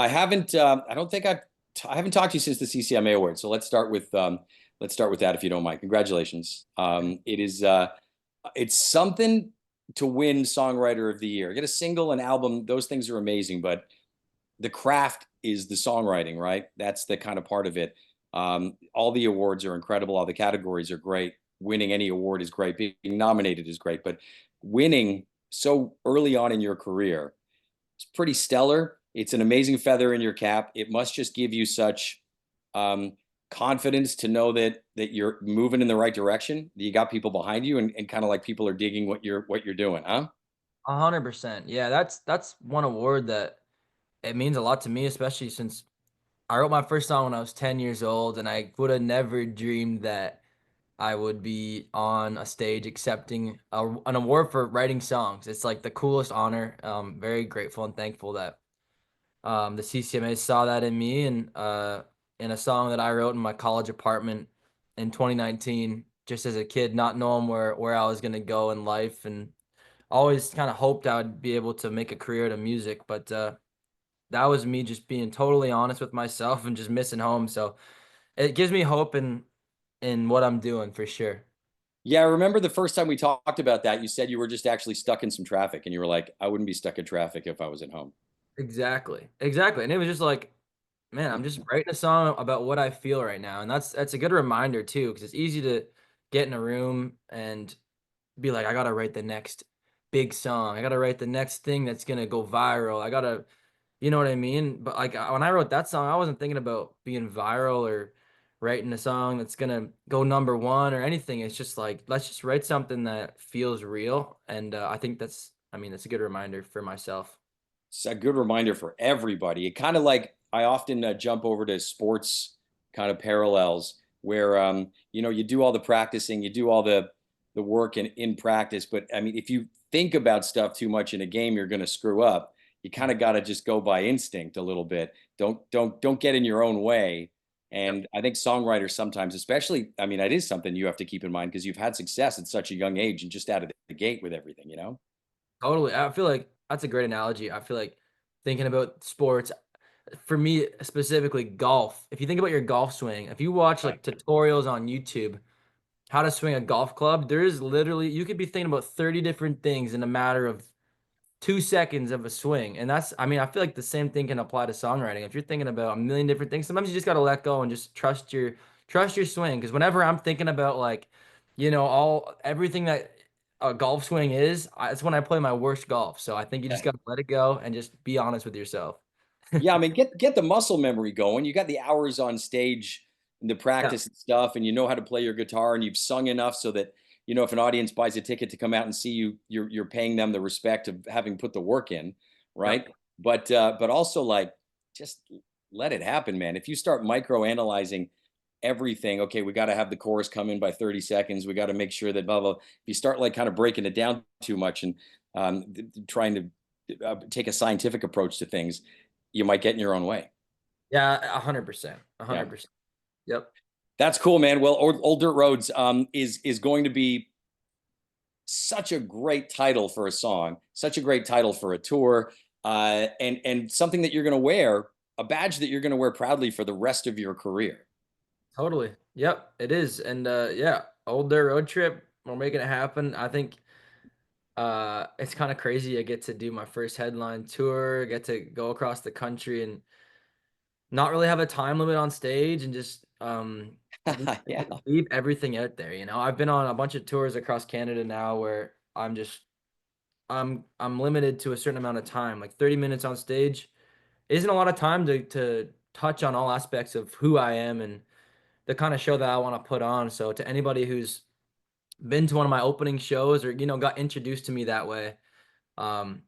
I haven't. I don't think I haven't talked to you since the CCMA Awards. So let's start with that if you don't mind. Congratulations. It's something to win Songwriter of the Year. Get a single, an album. Those things are amazing, but the craft is the songwriting, right? That's the kind of part of it. All the awards are incredible. All the categories are great. Winning any award is great. Being nominated is great, but winning so early on in your career, it's pretty stellar. It's an amazing feather in your cap. It must just give you such um, confidence to know that you're moving in the right direction. That you got people behind you, and kind of like people are digging what you're doing, huh? 100%. Yeah, that's one award that it means a lot to me, especially since I wrote my first song when I was 10 years old, and I would have never dreamed that I would be on a stage accepting an award for writing songs. It's like the coolest honor. Very grateful and thankful that the CCMA saw that in me and in a song that I wrote in my college apartment in 2019, just as a kid, not knowing where I was gonna go in life, and always kind of hoped I would be able to make a career out of music. But that was me just being totally honest with myself and just missing home. So it gives me hope in what I'm doing for sure. Yeah, I remember the first time we talked about that. You said you were just actually stuck in some traffic, and you were like, "I wouldn't be stuck in traffic if I was at home." Exactly. Exactly. And it was just like, man, I'm just writing a song about what I feel right now. And that's a good reminder too, because it's easy to get in a room and be like, I gotta write the next big song. I gotta write the next thing that's gonna go viral. I gotta, you know what I mean? But like when I wrote that song, I wasn't thinking about being viral or writing a song that's gonna go number one or anything. It's just like, let's just write something that feels real. And I think I mean, that's a good reminder for myself. It's a good reminder for everybody. It kind of like I often jump over to sports kind of parallels where you do all the practicing, you do all the work in practice, but I mean if you think about stuff too much in a game, you're going to screw up. You kind of got to just go by instinct a little bit. Don't get in your own way. Yep. And I think songwriters sometimes, especially, I mean, that is something you have to keep in mind because you've had success at such a young age and just out of the gate with everything, you know? Totally. I feel like that's a great analogy. I feel like thinking about sports, for me specifically, golf. If you think about your golf swing, if you watch like tutorials on YouTube, how to swing a golf club, there is literally, you could be thinking about 30 different things in a matter of 2 seconds of a swing. And that's, I mean, I feel like the same thing can apply to songwriting. If you're thinking about a million different things, sometimes you just got to let go and just trust your swing. Because whenever I'm thinking about like, all everything that a golf swing is, it's when I play my worst golf. So I think you just got to let it go and just be honest with yourself. Yeah, I mean, get the muscle memory going. You got the hours on stage and the Yeah. practice and stuff, and you know how to play your guitar, and you've sung enough so that if an audience buys a ticket to come out and see you, you're paying them the respect of having put the work in, Yep. right? But also like just let it happen, man. If you start micro analyzing everything, okay, we got to have the chorus come in by 30 seconds. We got to make sure that blah blah. If you start like kind of breaking it down too much and trying to take a scientific approach to things, you might get in your own way. Yeah, 100%. Yeah, 100%. Yep. that's cool, man. Well, Old Dirt Roads is going to be such a great title for a song, such a great title for a tour, and something that you're going to wear, a badge that you're going to wear proudly for the rest of your career. Totally. Yep, it is. And yeah, old dirt road trip. We're making it happen. I think it's kind of crazy. I get to do my first headline tour, get to go across the country and not really have a time limit on stage and just leave, Yeah. leave everything out there. I've been on a bunch of tours across Canada now where I'm limited to a certain amount of time. Like 30 minutes on stage isn't a lot of time to touch on all aspects of who I am and the kind of show that I want to put on. So to anybody who's been to one of my opening shows or got introduced to me that way, um,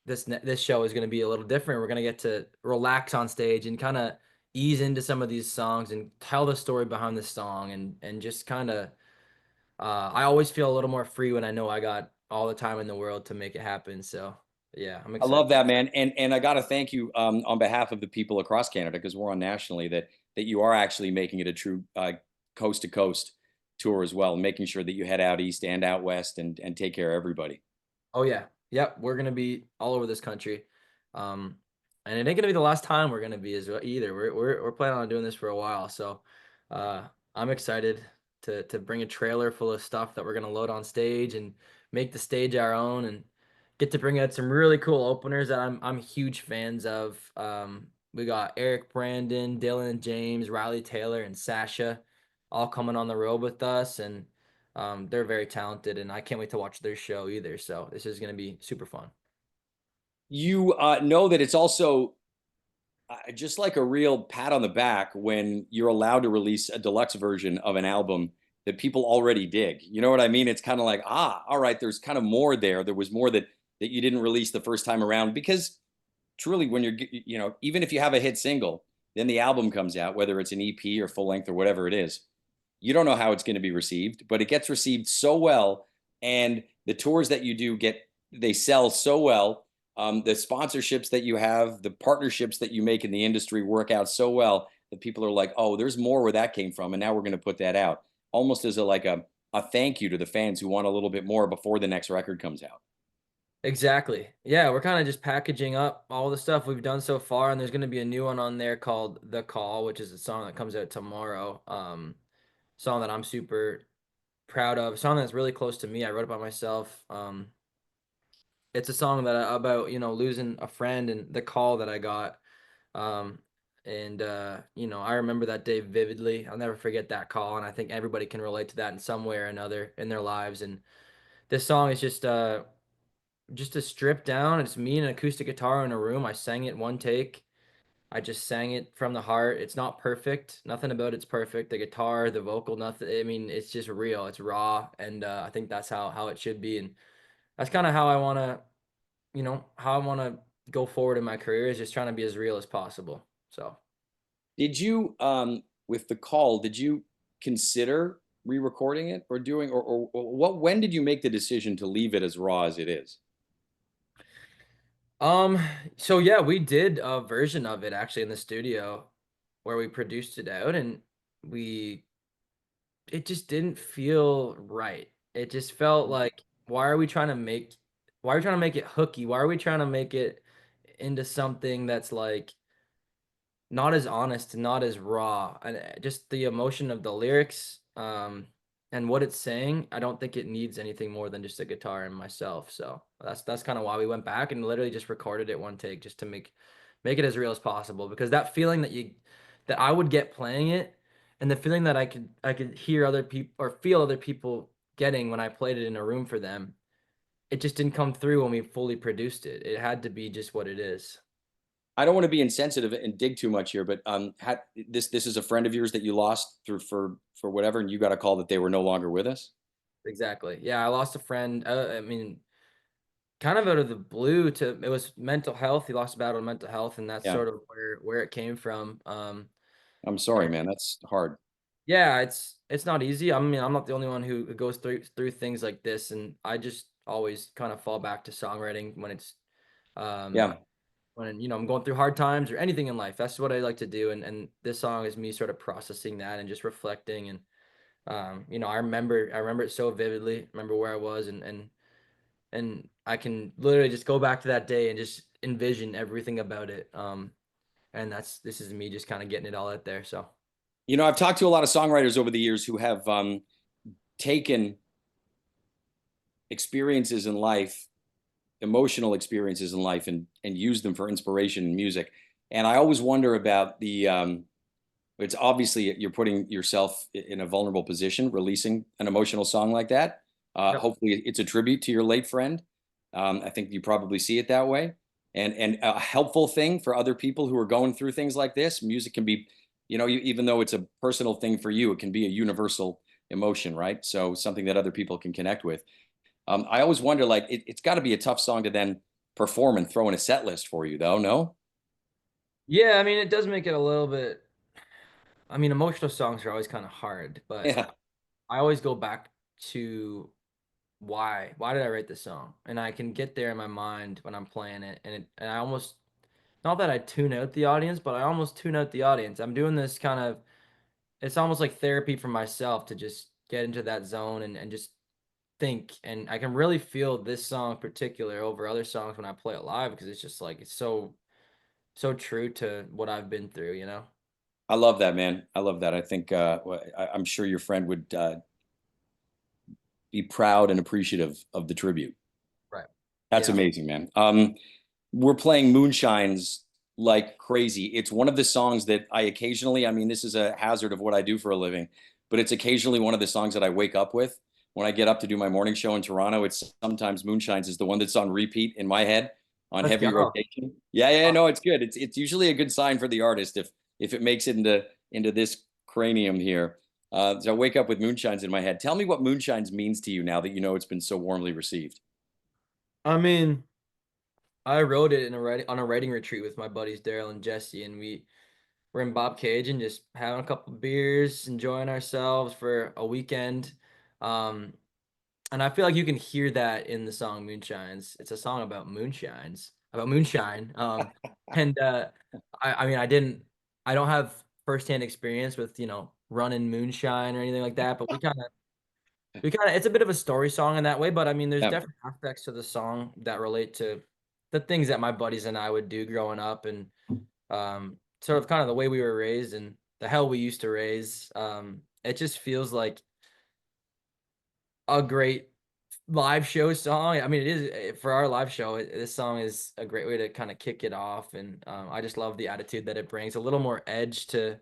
this show is going to be a little different. We're going to get to relax on stage and kind of ease into some of these songs and tell the story behind the song and just kind of I always feel a little more free when I know I got all the time in the world to make it happen. So yeah, I'm I excited. love that, man, and I got to thank you on behalf of the people across Canada because we're on nationally that you are actually making it a true coast to coast tour as well, making sure that you head out east and out west and take care of everybody. Oh yeah. Yep, we're going to be all over this country. Um And it ain't gonna be the last time we're gonna be as well either. We're planning on doing this for a while, so uh, I'm excited to bring a trailer full of stuff that we're gonna load on stage and make the stage our own and get to bring out some really cool openers that I'm huge fans of. We got Eric Brandon, Dylan James, Riley Taylor, and Sasha all coming on the road with us, and they're very talented, and I can't wait to watch their show either. So this is gonna be super fun. You know that it's also just like a real pat on the back when you're allowed to release a deluxe version of an album that people already dig. You know what I mean? It's kind of like, all right, there's kind of more there. There was more that you didn't release the first time around because truly when even if you have a hit single, then the album comes out, whether it's an EP or full length or whatever it is, you don't know how it's going to be received, but it gets received so well. And the tours that you do they sell so well. The sponsorships that you have, the partnerships that you make in the industry work out so well that people are like, oh, there's more where that came from. And now we're going to put that out almost as a thank you to the fans who want a little bit more before the next record comes out. Exactly. Yeah, we're kind of just packaging up all the stuff we've done so far, and there's going to be a new one on there called "The Call," which is a song that comes out tomorrow. Song that I'm super proud of. A song that's really close to me. I wrote it by myself. It's a song about losing a friend and the call that I got. Um, and I remember that day vividly. I'll never forget that call, and I think everybody can relate to that in some way or another in their lives. And this song is just a stripped down. It's me and an acoustic guitar in a room. I sang it one take. I just sang it from the heart. It's not perfect. Nothing about it's perfect. The guitar, the vocal, nothing. I mean, it's just real. It's raw, and I think that's how it should be. And that's kind of how I want to, how I want to go forward in my career is just trying to be as real as possible. So. Did you, with the call, did you consider re-recording it or when did you make the decision to leave it as raw as it is? Um, so yeah, we did a version of it actually in the studio where we produced it out and we it just didn't feel right. It just felt like why are we trying to make it hooky? Why are we trying to make it into something that's like not as honest, not as raw, and just the emotion of the lyrics, and what it's saying. I don't think it needs anything more than just a guitar and myself. So that's kind of why we went back and literally just recorded it one take, just to make it as real as possible. Because that feeling that I would get playing it, and the feeling that I could hear other people or feel other people getting when I played it in a room for them, it just didn't come through when we fully produced it. It had to be just what it is. I don't want to be insensitive and dig too much here, but this is a friend of yours that you lost through for whatever, and you got a call that they were no longer with us. Exactly. Yeah, I lost a friend. I mean, kind of out of the blue. To It was mental health. He lost a battle with mental health, and that's Yeah, sort of where it came from. I'm sorry, And man. That's hard. yeah, it's not easy. I mean, I'm not the only one who goes through things like this, and I just always kind of fall back to songwriting when it's um Yeah. when I'm going through hard times or anything in life. That's what I like to do, and this song is me sort of processing that and just reflecting. And I remember it so vividly. Remember where I was, and I can literally just go back to that day and just envision everything about it. And this is me just kind of getting it all out there. So I've talked to a lot of songwriters over the years who have taken experiences in life, emotional experiences in life, and used them for inspiration in music. And I always wonder about it's obviously you're putting yourself in a vulnerable position, releasing an emotional song like that. yep. Hopefully, it's a tribute to your late friend. I think you probably see it that way, and a helpful thing for other people who are going through things like this. Music can be, even though it's a personal thing for you, it can be a universal emotion, right? So something that other people can connect with. I always wonder, like, it's got to be a tough song to then perform and throw in a set list for you, though. No? Yeah, I mean, it does make it a little bit. I mean, emotional songs are always kind of hard, but Yeah. I always go back to why did I write this song? And I can get there in my mind when I'm playing it, and I almost not that I tune out the audience, but I almost tune out the audience. I'm doing this kind of it's almost like therapy for myself to just get into that zone and just think. And I can really feel this song in particular over other songs when I play it live because it's just like so true to what I've been through, you know? I love that, man. I love that. I think I'm sure your friend would be proud and appreciative of the tribute. Right. That's Yeah. amazing, man. We're playing Moonshines like crazy. It's one of the songs that I occasionally, I mean, this is a hazard of what I do for a living, but it's occasionally one of the songs that I wake up with. When I get up to do my morning show in Toronto, it's sometimes Moonshines is the one that's on repeat in my head on Let's heavy go. rotation. Yeah, yeah, no, it's good. It's usually a good sign for the artist if it makes it into this cranium here. So I wake up with Moonshines in my head. Tell me what Moonshines means to you now that you know it's been so warmly received. I mean, I wrote it in a writing on a writing retreat with my buddies Daryl and Jesse, and we were in Bob Cage and just having a couple beers, enjoying ourselves for a weekend. Um, and I feel like you can hear that in the song Moonshines. It's a song about moonshines, about moonshine. And I mean, I don't have firsthand experience with, running moonshine or anything like that, but it's a bit of a story song in that way. But I mean, there's Yeah. definitely aspects to the song that relate to the things that my buddies and I would do growing up, and sort of kind of the way we were raised and the hell we used to raise. It just feels like a great live show song. I mean, it is for our live show. This song is a great way to kind of kick it off, and I just love the attitude that it brings. A little more edge to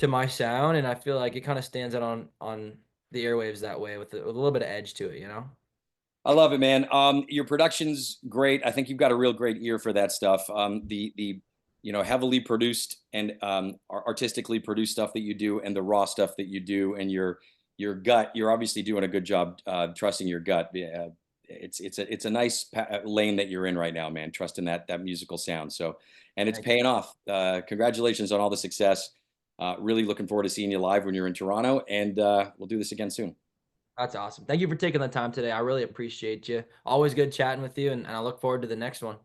my sound, and I feel like it kind of stands out on the airwaves that way with a little bit of edge to it. You know? I love it, man. Your production's great. I think you've got a real great ear for that stuff. The heavily produced and artistically produced stuff that you do, and the raw stuff that you do, and your gut. You're obviously doing a good job trusting your gut. Yeah, it's a nice lane that you're in right now, man. Trusting that musical sound. So, and it's Thank you. paying off. Congratulations on all the success. Really looking forward to seeing you live when you're in Toronto, and we'll do this again soon. That's awesome. Thank you for taking the time today. I really appreciate you. Always good chatting with you, and I look forward to the next one.